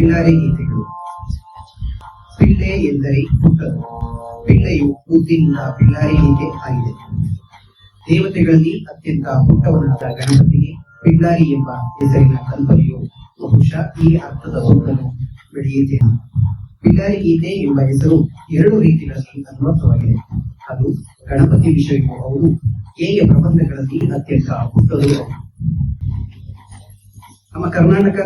ಪಿಳ್ಳಾರಿ ಗೀತೆಗಳು. ಪಿಳ್ಳೆ ಎಂದರೆ ಪುಟ್ಟದು. ಪಿಳ್ಳೆಯು ಕೂತಿನಿಂದ ಪಿಳ್ಳಾರಿ ಗೀತೆ ಆಗಿದೆ. ದೇವತೆಗಳಲ್ಲಿ ಅತ್ಯಂತ ಪುಟ್ಟವನಾದ ಗಣಪತಿಗೆ ಪಿಳ್ಳಾರಿ ಎಂಬ ಹೆಸರಿನ ಕಲ್ಪನೆಯು ಬಹುಶಃ ಈ ಅರ್ಥದ ಸುತ್ತಲೂ ಬೆಳೆಯುತ್ತೇನೆ. ಪಿಳ್ಳಾರಿ ಗೀತೆ ಎಂಬ ಹೆಸರು ಎರಡು ರೀತಿಗಳಲ್ಲಿ ಅನ್ವರ್ಥವಾಗಿದೆ. ಅದು ಗಣಪತಿ ವಿಷಯವೂ ಹೌದು, ಗೇಯ ಪ್ರಬಂಧಗಳಲ್ಲಿ ಅತ್ಯಂತ ಪುಟ್ಟದು. ನಮ್ಮ ಕರ್ನಾಟಕ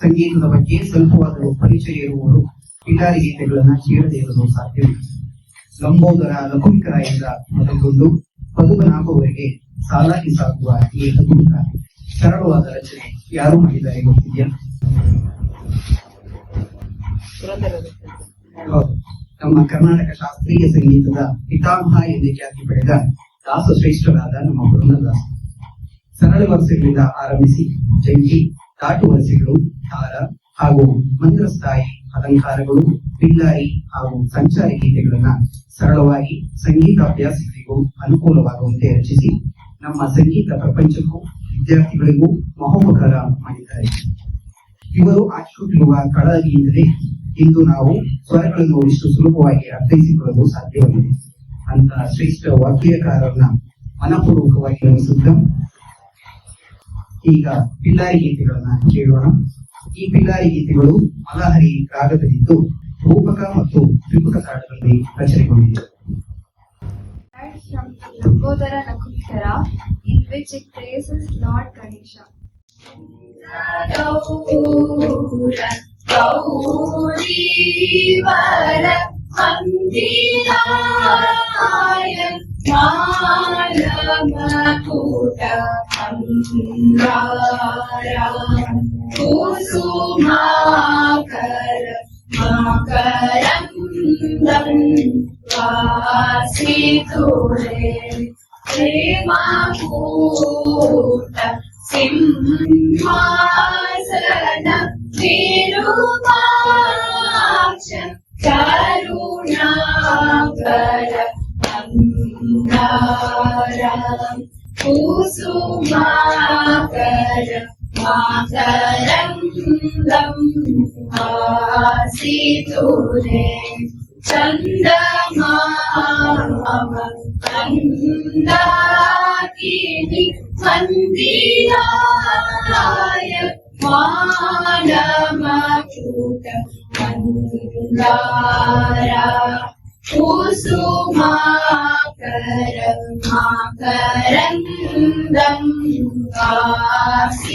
ಸಂಗೀತದ ಬಗ್ಗೆ ಸ್ವಲ್ಪವಾದರೂ ಪರಿಚಯ ಇರುವವರು ಪಿಳ್ಳಾರಿ ಗೀತೆಗಳನ್ನ ಕೇಳದೇ ಇರಲು ಸಾಧ್ಯವಿಲ್ಲ. ಲಂಬೋದರ ಲಘುಮಿಕರಾಯಿಂದ ಮೊದಲುಗೊಂಡು ಪದುಮನಾಭವರೆಗೆ ಸಾಲಾಗಿ ಸಾಗುವ ಈ ಅದ್ಭುತ ಸರಳವಾದ ರಚನೆ ಯಾರು ಮಾಡಿದ್ದಾರೆ ಗೊತ್ತಿದೆಯಾ? ಹೌದು, ನಮ್ಮ ಕರ್ನಾಟಕ ಶಾಸ್ತ್ರೀಯ ಸಂಗೀತದ ಪಿತಾಮಹ ಎಂದೇ ಖ್ಯಾತಿ ಪಡೆದ ದಾಸ ಶ್ರೇಷ್ಠರಾದ ನಮ್ಮ ಪುರಂದರದಾಸ. ಸರಳ ವರಸೆಗಳಿಂದ ಆರಂಭಿಸಿ ಜಂಟಿ, ದಾಟು ವರಸೆಗಳು, ತಾರ ಹಾಗೂ ಮಂತ್ರಸ್ಥಾಯಿ ಅಲಂಕಾರಗಳು, ಪಿಳ್ಳಾರಿ ಹಾಗೂ ಸಂಚಾರಿ ಗೀತೆಗಳನ್ನ ಸರಳವಾಗಿ ಸಂಗೀತಾಭ್ಯಾಸಗಳಿಗೂ ಅನುಕೂಲವಾಗುವಂತೆ ರಚಿಸಿ ನಮ್ಮ ಸಂಗೀತ ಪ್ರಪಂಚಕ್ಕೂ ವಿದ್ಯಾರ್ಥಿಗಳಿಗೂ ಮಹೋಪಕಾರ ಮಾಡಿದ್ದಾರೆ. ಇವರು ಹಾಕಿಕೊಟ್ಟಿರುವ ಕಳಗಿಯಿಂದಲೇ ಇಂದು ನಾವು ಸ್ವರಗಳನ್ನು ಇಷ್ಟು ಸುಲಭವಾಗಿ ಅರ್ಥೈಸಿಕೊಳ್ಳಲು ಸಾಧ್ಯವಾಗಿದೆ. ಅಂತ ಶ್ರೇಷ್ಠ ವಾಗ್ಗೇಯಕಾರರನ್ನ ಮನಪೂರ್ವಕವಾಗಿ ನಮಿಸುತ್ತಾ ಈಗ ಪಿಳ್ಳಾರಿ ಗೀತೆಗಳನ್ನ ಕೇಳೋಣ. ಈ ಪಿಳ್ಳಾರಿ ಗೀತೆಗಳು ಮಲಹರಿ ರಾಗದಲ್ಲಿದ್ದು ರೂಪಕ ಮತ್ತು ತ್ರಿಪುಟ ತಾಳಗಳಲ್ಲಿ ರಚನೆಗೊಂಡಿದೆ. Lambodara Nakuthara, in which it praises Lord Ganesha. Gaurivara Mandiraya Malamakuta Andara Kusumakara Makarandam Vasiture Premakuta Simhasana Virupaksha Karunakara Andara Kusumakara Makarandam Vasiture Chandamama Mandakini Mandiraya Manamakuta Mandara Kusumakara Makarandam Vasiture